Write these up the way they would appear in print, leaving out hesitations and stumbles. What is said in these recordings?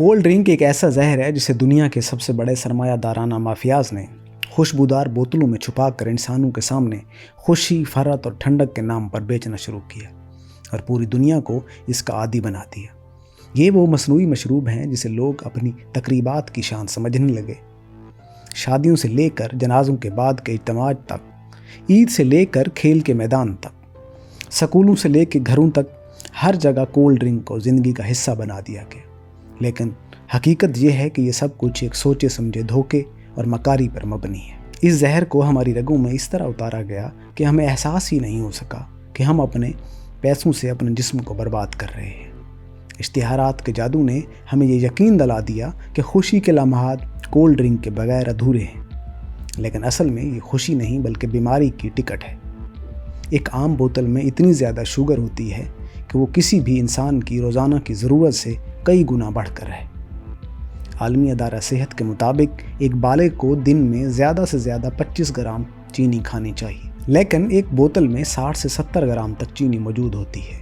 Cold drink ایک ایسا زہر ہے جسے دنیا کے سب سے بڑے سرمایہ دارانہ مافیاز نے خوشبودار بوتلوں میں چھپا کر انسانوں کے سامنے خوشی، فرحت اور ٹھنڈک کے نام پر بیچنا شروع کیا اور پوری دنیا کو اس کا عادی بنا دیا۔ یہ وہ مصنوعی مشروب ہیں جسے لوگ اپنی تقریبات کی شان سمجھنے لگے۔ شادیوں سے لے کر جنازوں کے بعد کے اجتماعات تک، عید سے لے کر کھیل کے میدان تک، سکولوں سے لے کے گھروں تک، ہر جگہ کولڈ ڈرنک کو زندگی کا حصہ بنا دیا گیا۔ لیکن حقیقت یہ ہے کہ یہ سب کچھ ایک سوچے سمجھے دھوکے اور مکاری پر مبنی ہے۔ اس زہر کو ہماری رگوں میں اس طرح اتارا گیا کہ ہمیں احساس ہی نہیں ہو سکا کہ ہم اپنے پیسوں سے اپنے جسم کو برباد کر رہے ہیں۔ اشتہارات کے جادو نے ہمیں یہ یقین دلا دیا کہ خوشی کے لمحات کولڈ ڈرنک کے بغیر ادھورے ہیں، لیکن اصل میں یہ خوشی نہیں بلکہ بیماری کی ٹکٹ ہے۔ ایک عام بوتل میں اتنی زیادہ شوگر ہوتی ہے کہ وہ کسی بھی انسان کی روزانہ کی ضرورت سے کئی گنا بڑھ کر ہے۔ عالمی ادارہ صحت کے مطابق ایک بالغ کو دن میں زیادہ سے زیادہ 25 گرام چینی کھانی چاہیے، لیکن ایک بوتل میں 60 سے 70 گرام تک چینی موجود ہوتی ہے۔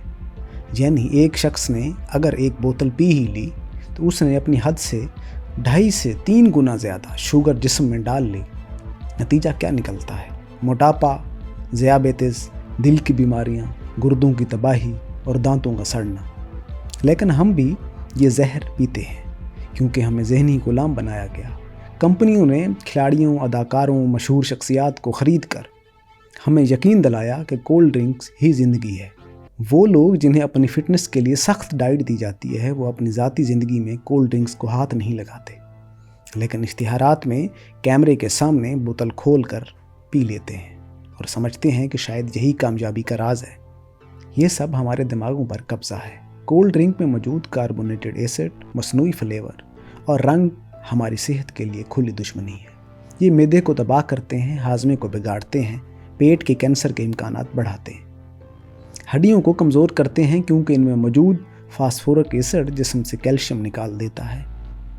یعنی ایک شخص نے اگر ایک بوتل پی ہی لی تو اس نے اپنی حد سے 2.5 سے 3 گنا زیادہ شوگر جسم میں ڈال لی۔ نتیجہ کیا نکلتا ہے؟ موٹاپا، ذیابیطس، دل کی بیماریاں، گردوں کی تباہی اور دانتوں کا سڑنا۔ لیکن ہم بھی یہ زہر پیتے ہیں کیونکہ ہمیں ذہنی غلام بنایا گیا۔ کمپنیوں نے کھلاڑیوں، اداکاروں، مشہور شخصیات کو خرید کر ہمیں یقین دلایا کہ کولڈ ڈرنکس ہی زندگی ہے۔ وہ لوگ جنہیں اپنی فٹنس کے لیے سخت ڈائٹ دی جاتی ہے، وہ اپنی ذاتی زندگی میں کولڈ ڈرنکس کو ہاتھ نہیں لگاتے، لیکن اشتہارات میں کیمرے کے سامنے بوتل کھول کر پی لیتے ہیں اور سمجھتے ہیں کہ شاید یہی کامیابی کا راز ہے۔ یہ سب ہمارے دماغوں پر قبضہ ہے۔ کولڈ ڈرنک میں موجود کاربونیٹڈ ایسڈ، مصنوعی فلیور اور رنگ ہماری صحت کے لیے کھلی دشمنی ہے۔ یہ معدے کو تباہ کرتے ہیں، ہاضمے کو بگاڑتے ہیں، پیٹ کے کینسر کے امکانات بڑھاتے ہیں، ہڈیوں کو کمزور کرتے ہیں کیونکہ ان میں موجود فاسفورک ایسڈ جسم سے کیلشیم نکال دیتا ہے۔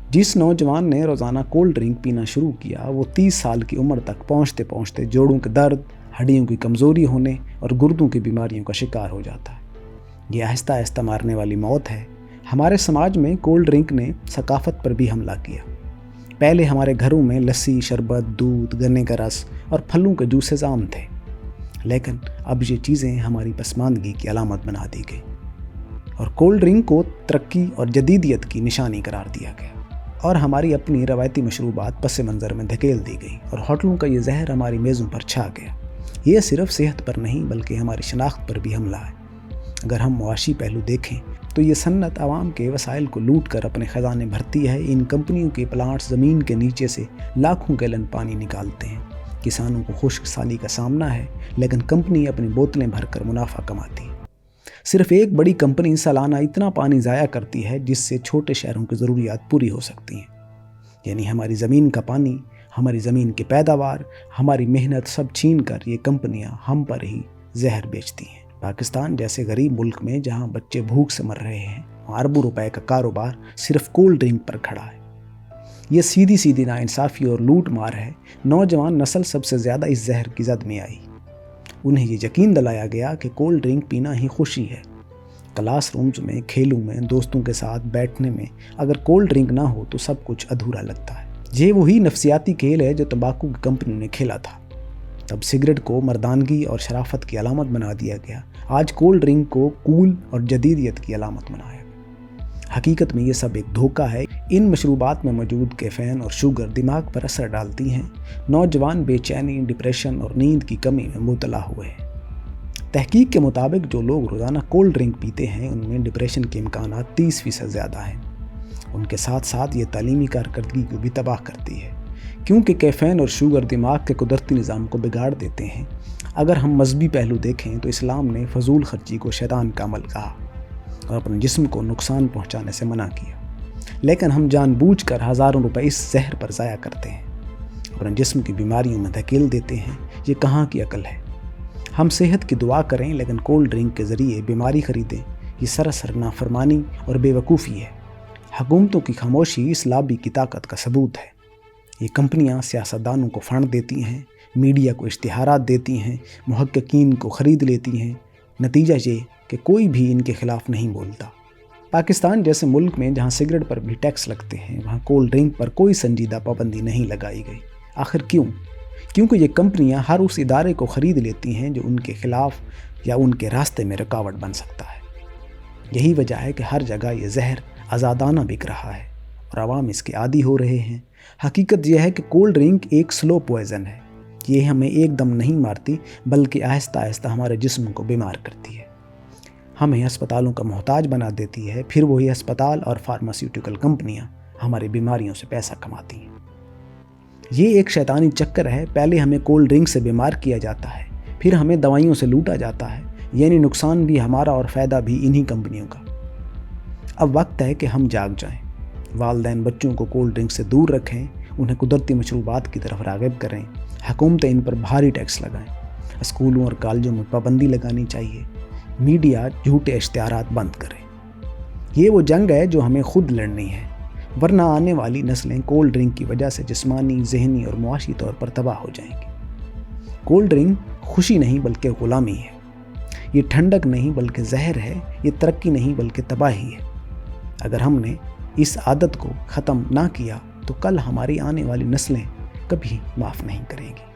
جس نوجوان نے روزانہ کولڈ ڈرنک پینا شروع کیا وہ 30 سال کی عمر تک پہنچتے پہنچتے جوڑوں کے درد، ہڈیوں کی کمزوری ہونے اور گردوں کی بیماریوں کا شکار ہو جاتا ہے۔ یہ آہستہ آہستہ مارنے والی موت ہے۔ ہمارے سماج میں کولڈ ڈرنک نے ثقافت پر بھی حملہ کیا۔ پہلے ہمارے گھروں میں لسی، شربت، دودھ، گنے کا رس اور پھلوں کے جوسز عام تھے، لیکن اب یہ چیزیں ہماری پسماندگی کی علامت بنا دی گئی اور کولڈ ڈرنک کو ترقی اور جدیدیت کی نشانی قرار دیا گیا اور ہماری اپنی روایتی مشروبات پس منظر میں دھکیل دی گئی اور ہوٹلوں کا یہ زہر ہماری میزوں پر چھا گیا۔ یہ صرف صحت پر نہیں بلکہ ہماری شناخت پر بھی حملہ ہے۔ اگر ہم معاشی پہلو دیکھیں تو یہ صنعت عوام کے وسائل کو لوٹ کر اپنے خزانے بھرتی ہے۔ ان کمپنیوں کے پلانٹس زمین کے نیچے سے لاکھوں گیلن پانی نکالتے ہیں۔ کسانوں کو خشک سالی کا سامنا ہے، لیکن کمپنی اپنی بوتلیں بھر کر منافع کماتی ہے۔ صرف ایک بڑی کمپنی سالانہ اتنا پانی ضائع کرتی ہے جس سے چھوٹے شہروں کی ضروریات پوری ہو سکتی ہیں۔ یعنی ہماری زمین کا پانی، ہماری زمین کی پیداوار، ہماری محنت سب چھین کر یہ کمپنیاں ہم پر ہی زہر بیچتی ہیں۔ پاکستان جیسے غریب ملک میں جہاں بچے بھوک سے مر رہے ہیں، وہاں اربوں روپے کا کاروبار صرف کولڈ ڈرنک پر کھڑا ہے۔ یہ سیدھی سیدھی ناانصافی اور لوٹ مار ہے۔ نوجوان نسل سب سے زیادہ اس زہر کی زد میں آئی۔ انہیں یہ یقین دلایا گیا کہ کولڈ ڈرنک پینا ہی خوشی ہے۔ کلاس رومز میں، کھیلوں میں، دوستوں کے ساتھ بیٹھنے میں اگر کولڈ ڈرنک نہ ہو تو سب کچھ ادھورا لگتا ہے۔ یہ وہی نفسیاتی کھیل ہے جو تمباکو کی کمپنیوں نے کھیلا تھا۔ تب سگریٹ کو مردانگی اور شرافت کی علامت بنا دیا گیا، آج کولڈ ڈرنک کو کول اور جدیدیت کی علامت بنایا گیا۔ حقیقت میں یہ سب ایک دھوکہ ہے۔ ان مشروبات میں موجود کیفین اور شوگر دماغ پر اثر ڈالتی ہیں۔ نوجوان بے چینی، ڈپریشن اور نیند کی کمی میں مبتلا ہوئے ہیں۔ تحقیق کے مطابق جو لوگ روزانہ کولڈ ڈرنک پیتے ہیں ان میں ڈپریشن کے امکانات 30% زیادہ ہیں۔ ان کے ساتھ ساتھ یہ تعلیمی کارکردگی کو بھی تباہ کرتی ہے، کیونکہ کیفین اور شوگر دماغ کے قدرتی نظام کو بگاڑ دیتے ہیں۔ اگر ہم مذہبی پہلو دیکھیں تو اسلام نے فضول خرچی کو شیطان کا عمل کہا اور اپنے جسم کو نقصان پہنچانے سے منع کیا، لیکن ہم جان بوجھ کر ہزاروں روپے اس زہر پر ضائع کرتے ہیں، اپنے جسم کی بیماریوں میں دھکیل دیتے ہیں۔ یہ کہاں کی عقل ہے؟ ہم صحت کی دعا کریں لیکن کولڈ ڈرنک کے ذریعے بیماری خریدیں، یہ سراسر نافرمانی اور بے وقوفی ہے۔ حکومتوں کی خاموشی اس لابی کی طاقت کا ثبوت ہے۔ یہ کمپنیاں سیاستدانوں کو فنڈ دیتی ہیں، میڈیا کو اشتہارات دیتی ہیں، محققین کو خرید لیتی ہیں۔ نتیجہ یہ کہ کوئی بھی ان کے خلاف نہیں بولتا۔ پاکستان جیسے ملک میں جہاں سگریٹ پر بھی ٹیکس لگتے ہیں وہاں کولڈ ڈرنک پر کوئی سنجیدہ پابندی نہیں لگائی گئی۔ آخر کیوں؟ کیونکہ یہ کمپنیاں ہر اس ادارے کو خرید لیتی ہیں جو ان کے خلاف یا ان کے راستے میں رکاوٹ بن سکتا ہے۔ یہی وجہ ہے کہ ہر جگہ یہ زہر آزادانہ بک رہا ہے اور عوام اس کے عادی ہو رہے ہیں۔ حقیقت یہ ہے کہ کولڈ ڈرنک ایک سلو پوائزن ہے۔ یہ ہمیں ایک دم نہیں مارتی بلکہ آہستہ آہستہ ہمارے جسم کو بیمار کرتی ہے، ہمیں ہسپتالوں کا محتاج بنا دیتی ہے، پھر وہی ہسپتال اور فارماسیوٹیکل کمپنیاں ہماری بیماریوں سے پیسہ کماتی ہیں۔ یہ ایک شیطانی چکر ہے، پہلے ہمیں کولڈ ڈرنک سے بیمار کیا جاتا ہے، پھر ہمیں دوائیوں سے لوٹا جاتا ہے، یعنی نقصان بھی ہمارا اور فائدہ بھی انہی کمپنیوں کا۔ اب وقت ہے کہ ہم جاگ جائیں، والدین بچوں کو کولڈ ڈرنک سے دور رکھیں، انہیں قدرتی مشروبات کی طرف راغب کریں، حکومتیں ان پر بھاری ٹیکس لگائیں، اسکولوں اور کالجوں میں پابندی لگانی چاہیے، میڈیا جھوٹے اشتہارات بند کرے۔ یہ وہ جنگ ہے جو ہمیں خود لڑنی ہے، ورنہ آنے والی نسلیں کولڈ ڈرنک کی وجہ سے جسمانی، ذہنی اور معاشی طور پر تباہ ہو جائیں گی۔ کولڈ ڈرنک خوشی نہیں بلکہ غلامی ہے، یہ ٹھنڈک نہیں بلکہ زہر ہے، یہ ترقی نہیں بلکہ تباہی ہے۔ اگر ہم نے اس عادت کو ختم نہ کیا تو کل ہماری آنے والی نسلیں کبھی معاف نہیں کریں گی۔